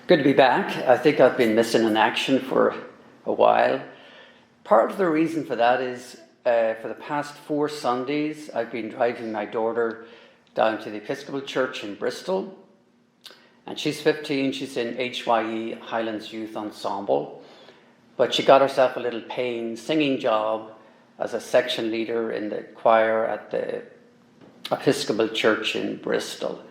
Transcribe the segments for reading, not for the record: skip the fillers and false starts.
Good to be back. I think I've been missing in action for a while. Part of the reason for that is for the past 4 Sundays, I've been driving my daughter down to the Episcopal Church in Bristol. And she's 15, she's in HYE, Highlands Youth Ensemble. But she got herself a little paying singing job as a section leader in the choir at the Episcopal Church in Bristol.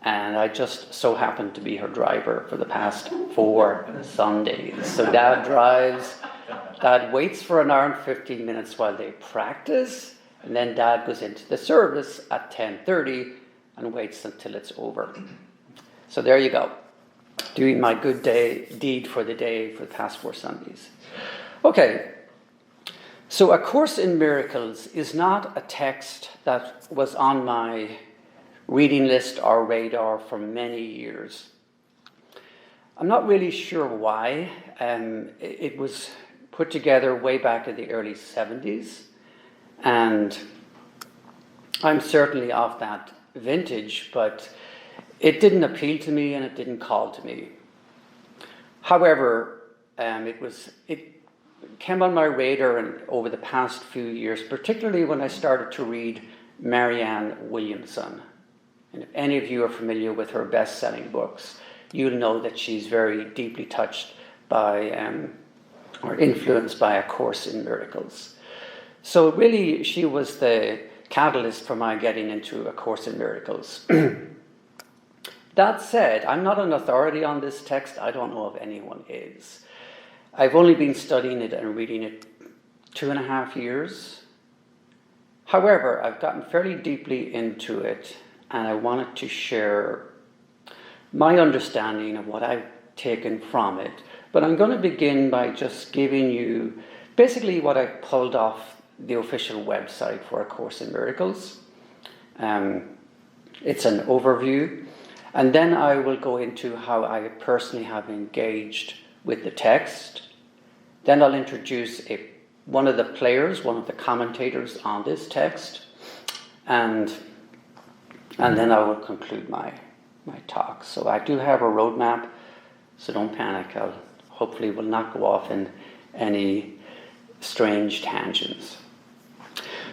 And I just so happened to be her driver for the past 4 Sundays. So Dad drives, Dad waits for an hour and 15 minutes while they practice, and then Dad goes into the service at 10:30 and waits until it's over. So there you go, doing my good deed for the day for the past 4 Sundays. Okay, so A Course in Miracles is not a text that was on my reading list or radar for many years. I'm not really sure why. It was put together way back in the early 70s, and I'm certainly of that vintage, but it didn't appeal to me and it didn't call to me. However, it came on my radar and over the past few years, particularly when I started to read Marianne Williamson. And if any of you are familiar with her best-selling books, you'll know that she's very deeply touched by or influenced by A Course in Miracles. So really, she was the catalyst for my getting into A Course in Miracles. That said, I'm not an authority on this text. I don't know if anyone is. I've only been studying it and reading it 2.5 years. However, I've gotten fairly deeply into it, and I wanted to share my understanding of what I've taken from it. But I'm going to begin by just giving you basically what I pulled off the official website for A Course in Miracles. It's an overview. And then I will go into how I personally have engaged with the text. Then I'll introduce one of the players, one of the commentators on this text. And then I will conclude my talk. So I do have a roadmap, so don't panic. I hopefully will not go off in any strange tangents.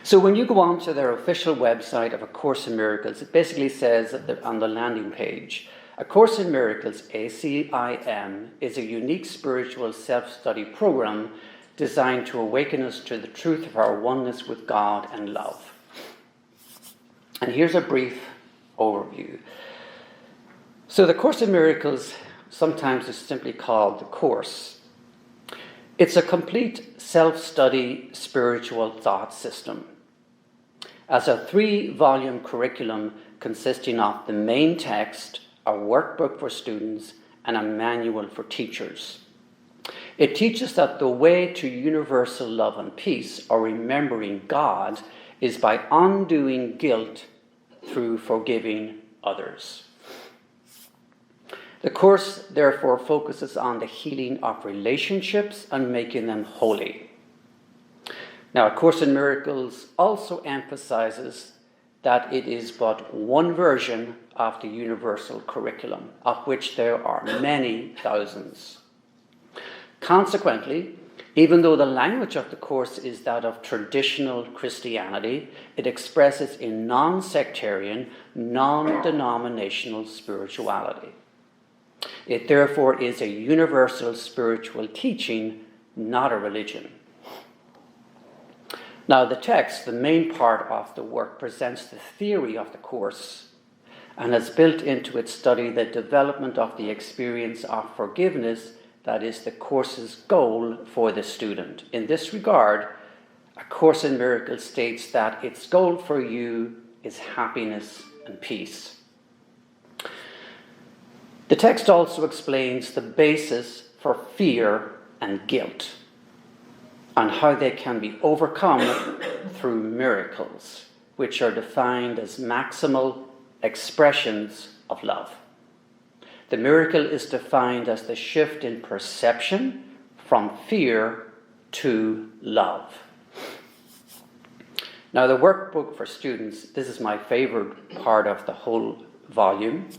So when you go on to their official website of A Course in Miracles, it basically says on the landing page, A Course in Miracles, ACIM, is a unique spiritual self-study program designed to awaken us to the truth of our oneness with God and love. And here's a brief overview. So the Course in Miracles sometimes is simply called the Course. It's a complete self-study spiritual thought system. As a 3-volume curriculum consisting of the main text, a workbook for students, and a manual for teachers. It teaches that the way to universal love and peace, or remembering God, is by undoing guilt through forgiving others. The Course, therefore, focuses on the healing of relationships and making them holy. Now, A Course in Miracles also emphasizes that it is but one version of the universal curriculum, of which there are many thousands. Consequently, even though the language of the Course is that of traditional Christianity, it expresses a non-sectarian, non-denominational spirituality. It therefore is a universal spiritual teaching, not a religion. Now the text, the main part of the work, presents the theory of the Course and has built into its study the development of the experience of forgiveness that is the Course's goal for the student. In this regard, A Course in Miracles states that its goal for you is happiness and peace. The text also explains the basis for fear and guilt and how they can be overcome through miracles, which are defined as maximal expressions of love. The miracle is defined as the shift in perception from fear to love. Now, the workbook for students, this is my favorite part of the whole volume.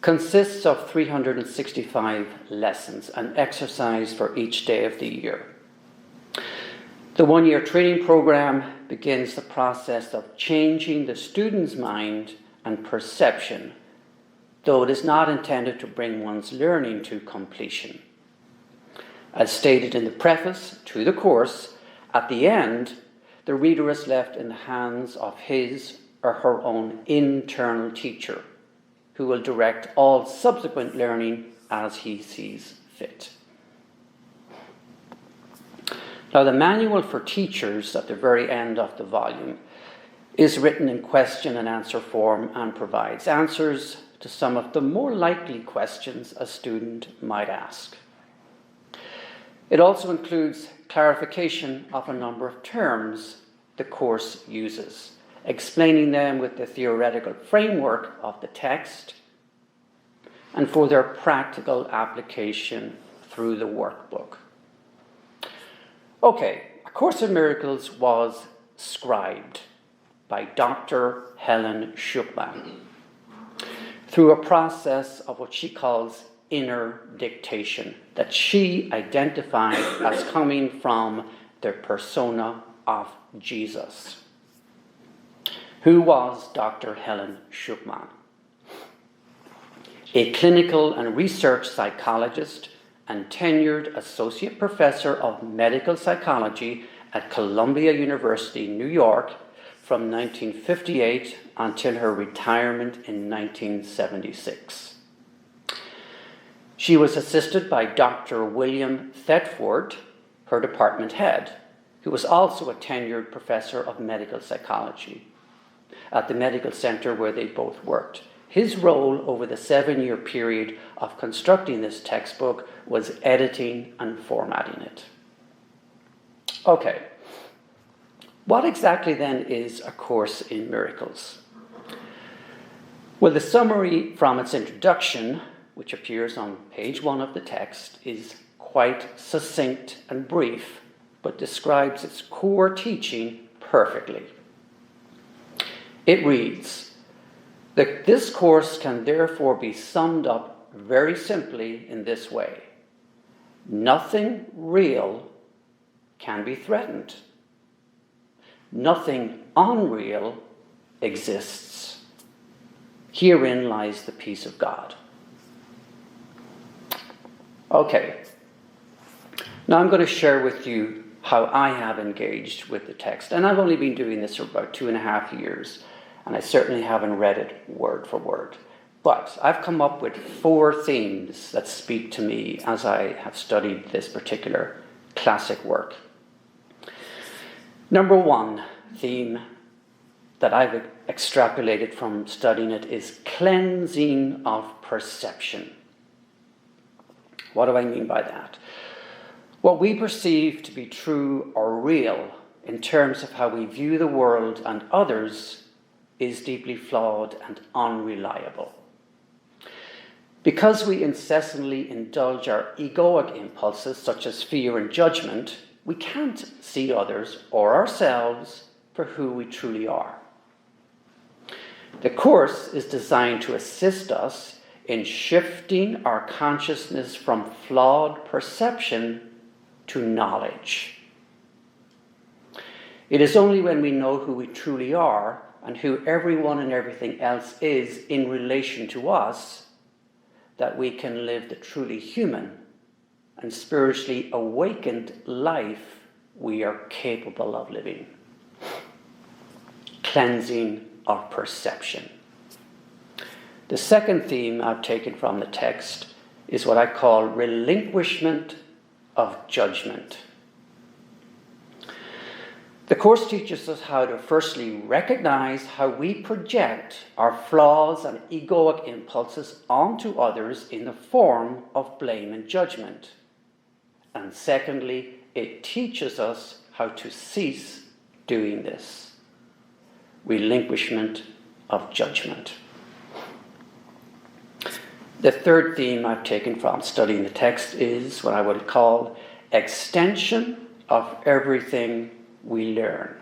consists of 365 lessons, an exercise for each day of the year. The one-year training program begins the process of changing the student's mind and perception, though it is not intended to bring one's learning to completion. As stated in the preface to the course, at the end, the reader is left in the hands of his or her own internal teacher, who will direct all subsequent learning as he sees fit. Now, the manual for teachers at the very end of the volume is written in question and answer form and provides answers to some of the more likely questions a student might ask. It also includes clarification of a number of terms the course uses, explaining them with the theoretical framework of the text and for their practical application through the workbook. Okay, A Course in Miracles was scribed by Dr. Helen Schuckman through a process of what she calls inner dictation that she identified as coming from the persona of Jesus. Who was Dr. Helen Schuckman? A clinical and research psychologist and tenured associate professor of medical psychology at Columbia University, New York, from 1958 until her retirement in 1976. She was assisted by Dr. William Thetford, her department head, who was also a tenured professor of medical psychology at the medical center where they both worked. His role over the 7-year period of constructing this textbook was editing and formatting it. Okay, what exactly then is A Course in Miracles? Well, the summary from its introduction, which appears on page 1 of the text, is quite succinct and brief, but describes its core teaching perfectly. It reads that this course can therefore be summed up very simply in this way: nothing real can be threatened. Nothing unreal exists. Herein lies the peace of God. Okay, now I'm going to share with you how I have engaged with the text. And I've only been doing this for about 2.5 years, and I certainly haven't read it word for word. But I've come up with 4 themes that speak to me as I have studied this particular classic work. Number 1 theme that I've extrapolated from studying it is cleansing of perception. What do I mean by that? What we perceive to be true or real in terms of how we view the world and others is deeply flawed and unreliable. Because we incessantly indulge our egoic impulses such as fear and judgment, we can't see others or ourselves for who we truly are. The Course is designed to assist us in shifting our consciousness from flawed perception to knowledge. It is only when we know who we truly are and who everyone and everything else is in relation to us that we can live the truly human and spiritually awakened life we are capable of living. Cleansing of perception. The second theme I've taken from the text is what I call relinquishment of judgment. The Course teaches us how to firstly recognize how we project our flaws and egoic impulses onto others in the form of blame and judgment. And secondly, it teaches us how to cease doing this. Relinquishment of judgment. The third theme I've taken from studying the text is what I would call extension of everything we learn.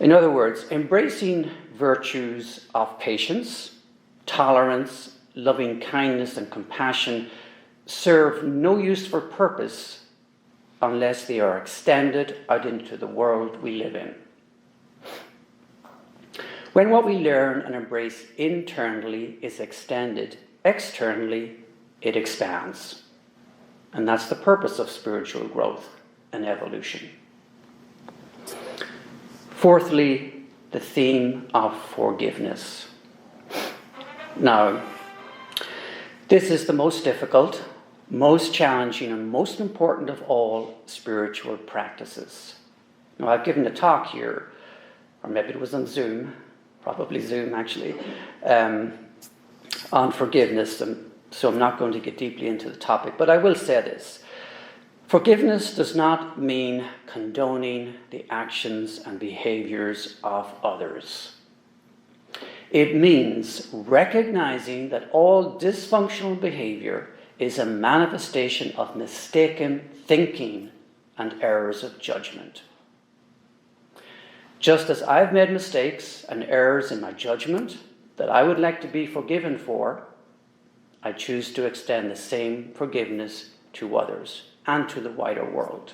In other words, embracing virtues of patience, tolerance, loving kindness, and compassion serve no useful purpose unless they are extended out into the world we live in. When what we learn and embrace internally is extended externally, it expands. And that's the purpose of spiritual growth and evolution. Fourthly, the theme of forgiveness. Now, this is the most difficult, most challenging, and most important of all spiritual practices. Now, I've given a talk here, or maybe it was on Zoom, probably Zoom actually, on forgiveness, and so I'm not going to get deeply into the topic, but I will say this. Forgiveness does not mean condoning the actions and behaviors of others. It means recognizing that all dysfunctional behavior is a manifestation of mistaken thinking and errors of judgment. Just as I've made mistakes and errors in my judgment that I would like to be forgiven for, I choose to extend the same forgiveness to others and to the wider world.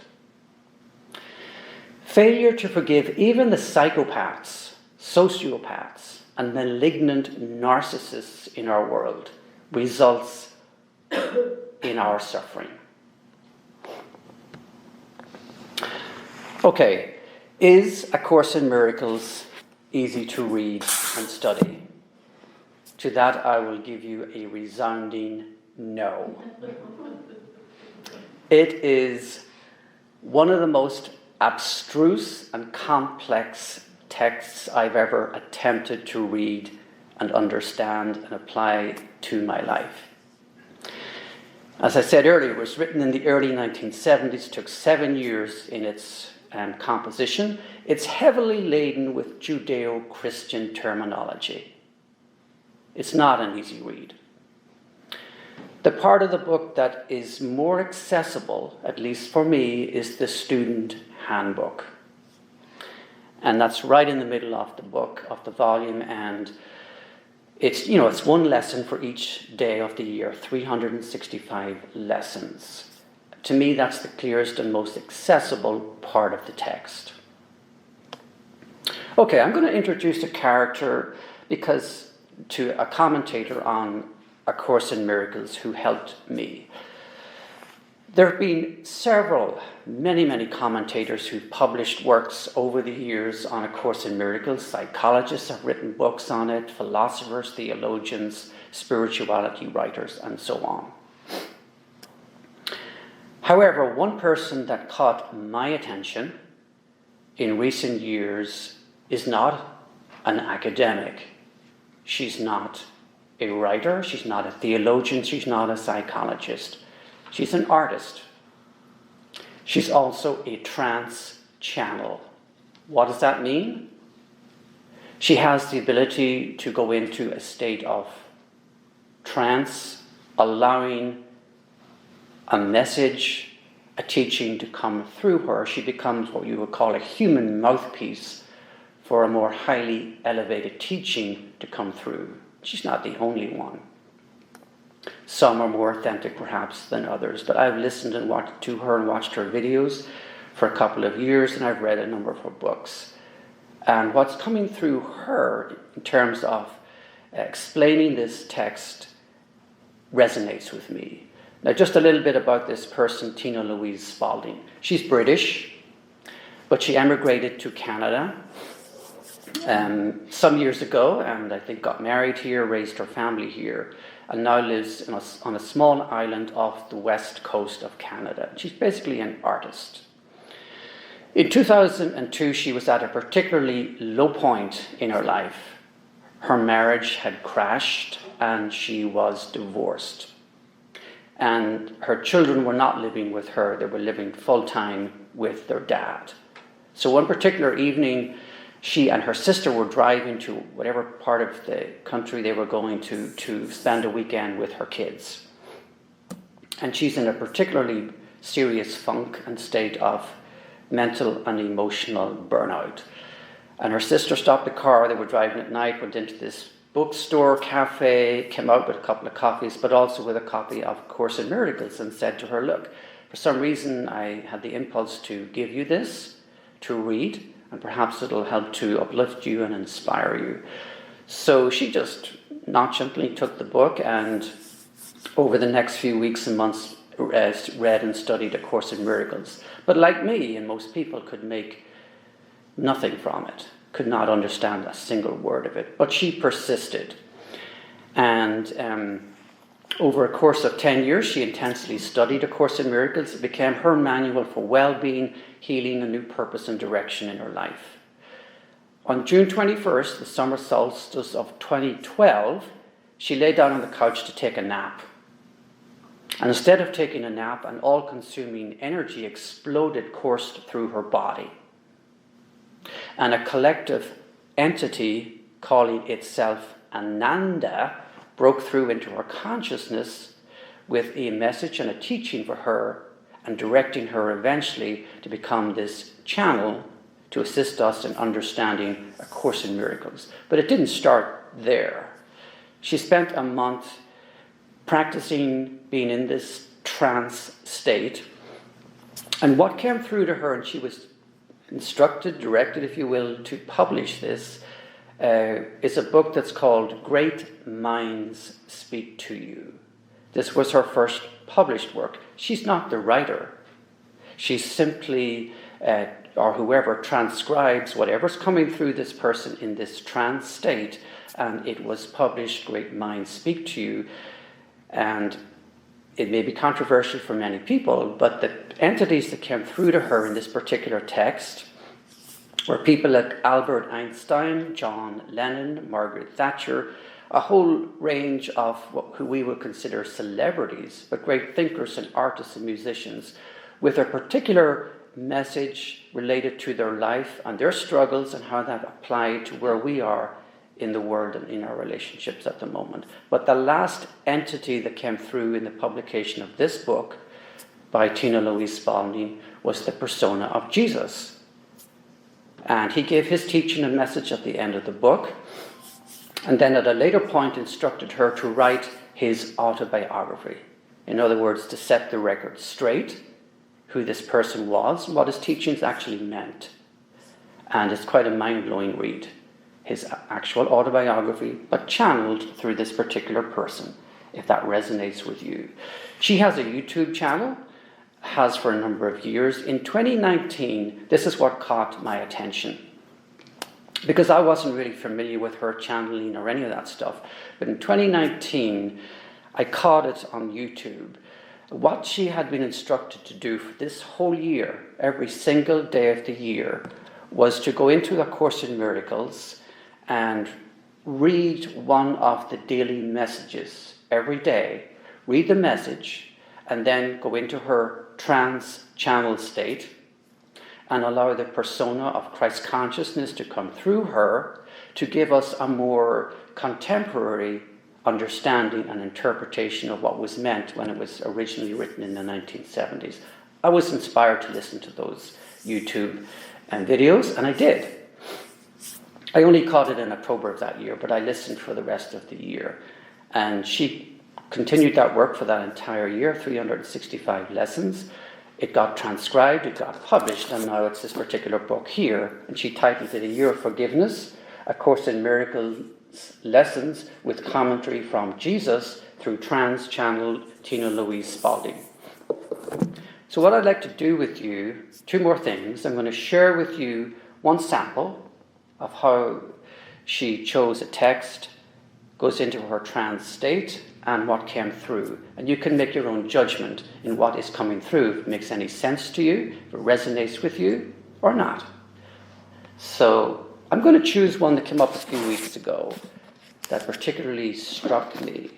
Failure to forgive even the psychopaths, sociopaths, and malignant narcissists in our world results in our suffering. Okay, is A Course in Miracles easy to read and study? To that I will give you a resounding no. It is one of the most abstruse and complex texts I've ever attempted to read and understand and apply to my life. As I said earlier, it was written in the early 1970s, took 7 years in its composition. It's heavily laden with Judeo-Christian terminology. It's not an easy read. The part of the book that is more accessible, at least for me, is the student handbook. And that's right in the middle of the book, of the volume, and it's one lesson for each day of the year, 365 lessons. To me, that's the clearest and most accessible part of the text. Okay, I'm going to introduce a character to a commentator on A Course in Miracles who helped me. There have been many commentators who've published works over the years on A Course in Miracles. Psychologists have written books on it, philosophers, theologians, spirituality writers, and so on. However, one person that caught my attention in recent years is not an academic. She's not a writer, she's not a theologian, she's not a psychologist. She's an artist. She's also a trance channel. What does that mean? She has the ability to go into a state of trance, allowing a message, a teaching to come through her. She becomes what you would call a human mouthpiece for a more highly elevated teaching to come through. She's not the only one. Some are more authentic perhaps than others, but I've listened to her and watched her videos for a couple of years, and I've read a number of her books. And what's coming through her in terms of explaining this text resonates with me. Now, just a little bit about this person, Tina Louise Spalding. She's British, but she emigrated to Canada some years ago, and I think got married here, raised her family here, and now lives on a small island off the west coast of Canada. She's basically an artist. In 2002, she was at a particularly low point in her life. Her marriage had crashed, and she was divorced. And her children were not living with her, they were living full-time with their dad. So one particular evening, she and her sister were driving to whatever part of the country they were going to spend a weekend with her kids. And she's in a particularly serious funk and state of mental and emotional burnout. And her sister stopped the car, they were driving at night, went into this bookstore, cafe, came out with a couple of copies, but also with a copy of Course in Miracles, and said to her, look, for some reason I had the impulse to give you this, to read, and perhaps it'll help to uplift you and inspire you. So she just nonchalantly took the book, and over the next few weeks and months read and studied A Course in Miracles. But like me, and most people, could make nothing from it, could not understand a single word of it. But she persisted. And over a course of 10 years, she intensely studied A Course in Miracles. It became her manual for well-being, healing, a new purpose and direction in her life. On June 21st, the summer solstice of 2012, she lay down on the couch to take a nap. And instead of taking a nap, an all-consuming energy exploded, coursed through her body. And a collective entity calling itself Ananda broke through into her consciousness with a message and a teaching for her, and directing her eventually to become this channel to assist us in understanding A Course in Miracles. But it didn't start there. She spent a month practicing being in this trance state. And what came through to her, and she was instructed, directed, if you will, to publish this, is a book that's called Great Minds Speak to You. This was her first published work. She's not the writer. She's simply, or whoever transcribes whatever's coming through this person in this trance state, and it was published, Great Minds Speak to You. And it may be controversial for many people, but the entities that came through to her in this particular text were people like Albert Einstein, John Lennon, Margaret Thatcher, a whole range of who we would consider celebrities, but great thinkers and artists and musicians, with a particular message related to their life and their struggles and how that applied to where we are in the world and in our relationships at the moment. But the last entity that came through in the publication of this book by Tina Louise Spalding was the persona of Jesus. And he gave his teaching and message at the end of the book, and then at a later point instructed her to write his autobiography. In other words, to set the record straight, who this person was and what his teachings actually meant. And it's quite a mind-blowing read. His actual autobiography, but channeled through this particular person, if that resonates with you. She has a YouTube channel, has for a number of years. In 2019, this is what caught my attention, because I wasn't really familiar with her channeling or any of that stuff. But in 2019, I caught it on YouTube. What she had been instructed to do for this whole year, every single day of the year, was to go into A Course in Miracles and read one of the daily messages every day, read the message, and then go into her trance channel state and allow the persona of Christ consciousness to come through her to give us a more contemporary understanding and interpretation of what was meant when it was originally written in the 1970s. I was inspired to listen to those YouTube videos, and I did. I only caught it in October of that year, but I listened for the rest of the year. And she continued that work for that entire year, 365 lessons. It got transcribed, it got published, and now it's this particular book here. And she titled it A Year of Forgiveness, A Course in Miracles Lessons with Commentary from Jesus through trans-channeled Tina Louise Spalding. So what I'd like to do with you, two more things. I'm going to share with you one sample of how she chose a text, goes into her trance state, and what came through. And you can make your own judgment in what is coming through, if it makes any sense to you, if it resonates with you, or not. So I'm going to choose one that came up a few weeks ago that particularly struck me.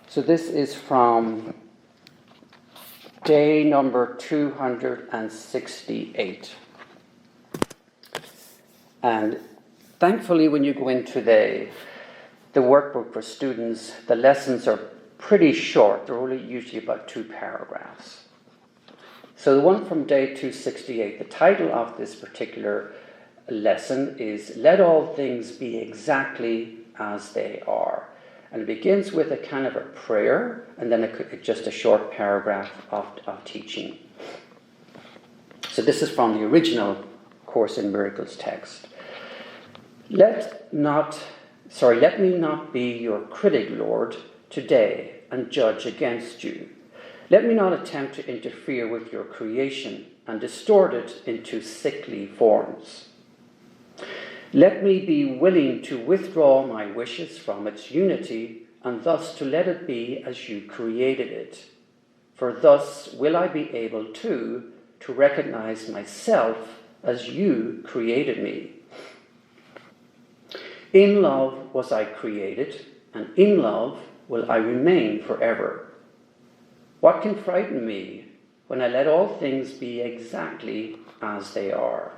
So this is from day number 268. And thankfully, when you go into the workbook for students, the lessons are pretty short. They're only usually about 2 paragraphs. So the one from day 268, the title of this particular lesson is Let All Things Be Exactly as they are. And it begins with a kind of a prayer and then just a short paragraph of teaching. So this is from the original Course in Miracles text. Let me not be your critic, Lord, today and judge against you. Let me not attempt to interfere with your creation and distort it into sickly forms. Let me be willing to withdraw my wishes from its unity and thus to let it be as you created it. For thus will I be able to recognize myself as you created me. In love was I created, and in love will I remain forever. What can frighten me when I let all things be exactly as they are?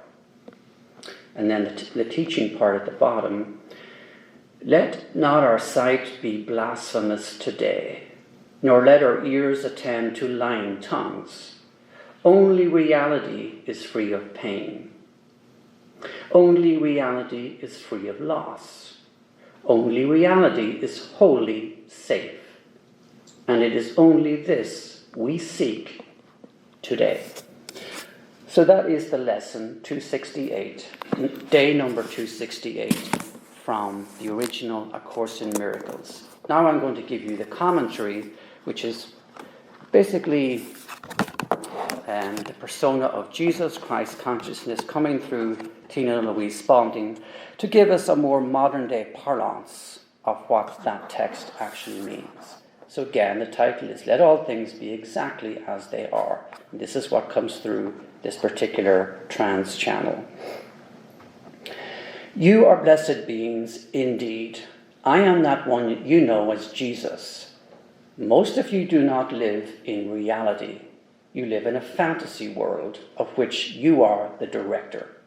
And then the teaching part at the bottom. Let not our sight be blasphemous today, nor let our ears attend to lying tongues. Only reality is free of pain. Only reality is free of loss. Only reality is wholly safe. And it is only this we seek today. So that is the lesson 268, day number 268 from the original A Course in Miracles. Now I'm going to give you the commentary, which is basically the persona of Jesus Christ consciousness coming through Tina Louise Spalding to give us a more modern day parlance of what that text actually means. So again, the title is Let All Things Be Exactly As They Are. And this is what comes through this particular trans channel. You are blessed beings indeed. I am that one you know as Jesus. Most of you do not live in reality. You live in a fantasy world of which you are the director.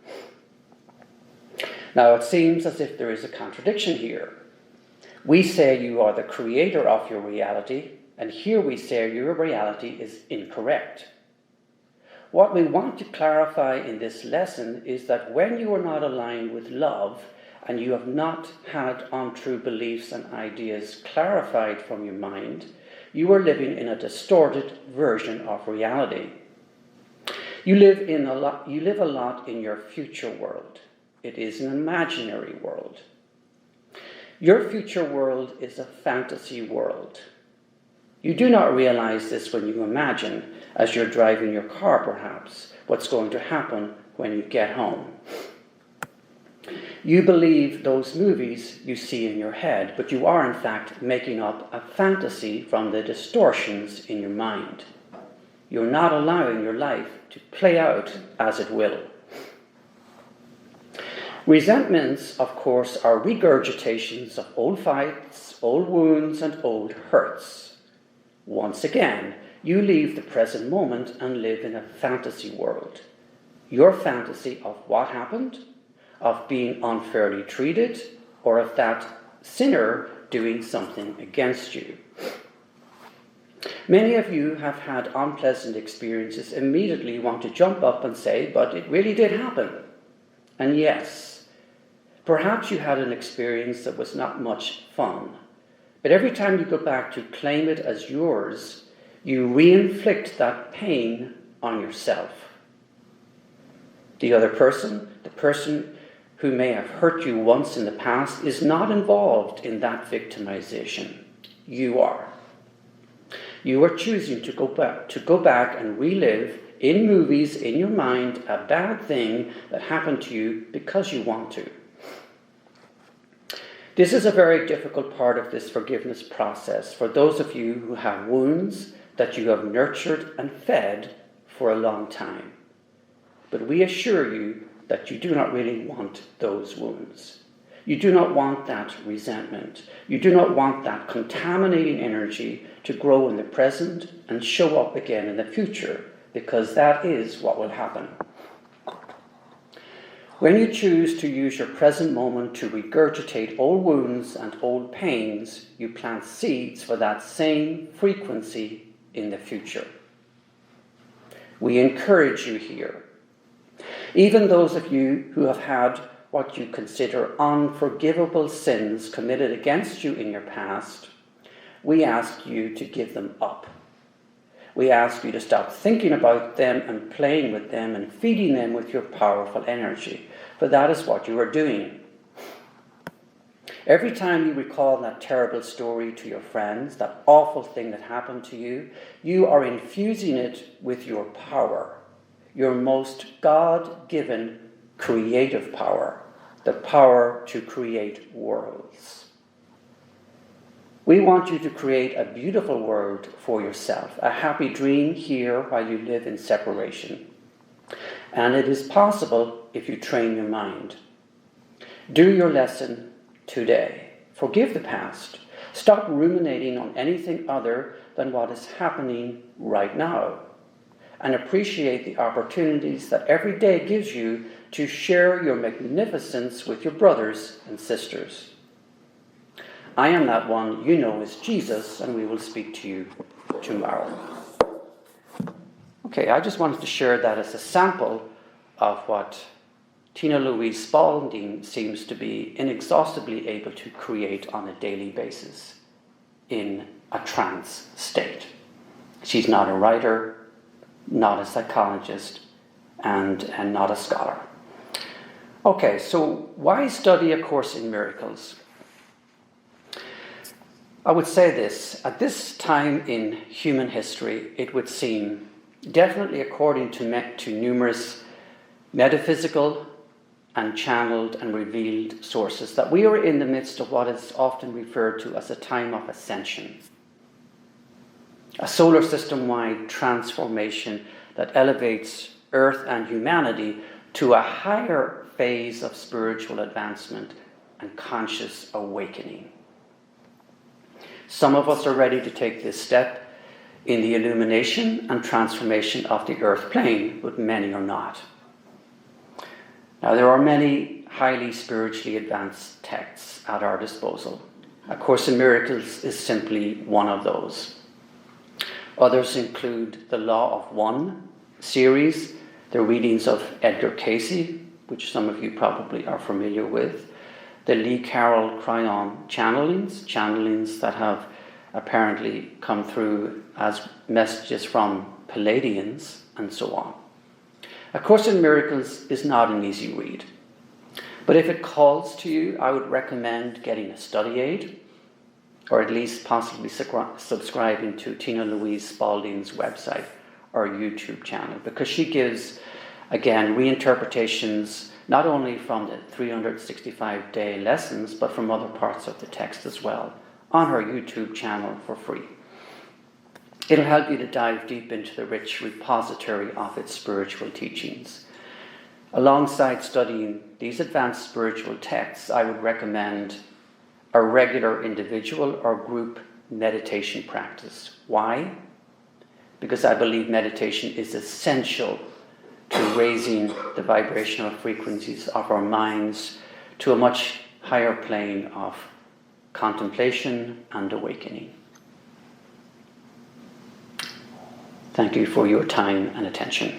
Now it seems as if there is a contradiction here. We say you are the creator of your reality, and here we say your reality is incorrect. What we want to clarify in this lesson is that when you are not aligned with love, and you have not had untrue beliefs and ideas clarified from your mind, you are living in a distorted version of reality. You live a lot in your future world. It is an imaginary world. Your future world is a fantasy world. You do not realize this when you imagine, as you're driving your car perhaps, what's going to happen when you get home. You believe those movies you see in your head, but you are in fact making up a fantasy from the distortions in your mind. You're not allowing your life to play out as it will. Resentments, of course, are regurgitations of old fights, old wounds, and old hurts. Once again, you leave the present moment and live in a fantasy world. Your fantasy of what happened, of being unfairly treated, or of that sinner doing something against you. Many of you have had unpleasant experiences, immediately want to jump up and say, but it really did happen. And yes, perhaps you had an experience that was not much fun, but every time you go back to claim it as yours, you re-inflict that pain on yourself. The other person, the person who may have hurt you once in the past, is not involved in that victimization. You are. You are choosing to go back and relive in movies, in your mind, a bad thing that happened to you because you want to. This is a very difficult part of this forgiveness process for those of you who have wounds that you have nurtured and fed for a long time. But we assure you that you do not really want those wounds. You do not want that resentment. You do not want that contaminating energy to grow in the present and show up again in the future, because that is what will happen. When you choose to use your present moment to regurgitate old wounds and old pains, you plant seeds for that same frequency in the future. We encourage you here. Even those of you who have had what you consider unforgivable sins committed against you in your past, we ask you to give them up. We ask you to stop thinking about them and playing with them and feeding them with your powerful energy, for that is what you are doing. Every time you recall that terrible story to your friends, that awful thing that happened to you, you are infusing it with your power, your most God-given creative power, the power to create worlds. We want you to create a beautiful world for yourself, a happy dream here while you live in separation. And it is possible if you train your mind. Do your lesson today. Forgive the past. Stop ruminating on anything other than what is happening right now. And appreciate the opportunities that every day gives you to share your magnificence with your brothers and sisters. I am that one you know is Jesus, and we will speak to you tomorrow. Okay, I just wanted to share that as a sample of what Tina Louise Spalding seems to be inexhaustibly able to create on a daily basis in a trance state. She's not a writer, not a psychologist, and not a scholar. Okay, so why study A Course in Miracles? I would say this, at this time in human history, it would seem, definitely according to numerous metaphysical and channeled and revealed sources, that we are in the midst of what is often referred to as a time of ascension. A solar system-wide transformation that elevates Earth and humanity to a higher phase of spiritual advancement and conscious awakening. Some of us are ready to take this step in the illumination and transformation of the earth plane, but many are not. Now, there are many highly spiritually advanced texts at our disposal. A Course in Miracles is simply one of those. Others include the Law of One series, the readings of Edgar Cayce, which some of you probably are familiar with, the Lee Carroll Cryon channelings that have apparently come through as messages from Palladians, and so on. A Course in Miracles is not an easy read, but if it calls to you, I would recommend getting a study aid, or at least possibly subscribing to Tina Louise Spalding's website or YouTube channel, because she gives, again, reinterpretations not only from the 365-day lessons, but from other parts of the text as well, on her YouTube channel for free. It'll help you to dive deep into the rich repository of its spiritual teachings. Alongside studying these advanced spiritual texts, I would recommend a regular individual or group meditation practice. Why? Because I believe meditation is essential to raising the vibrational frequencies of our minds to a much higher plane of contemplation and awakening. Thank you for your time and attention.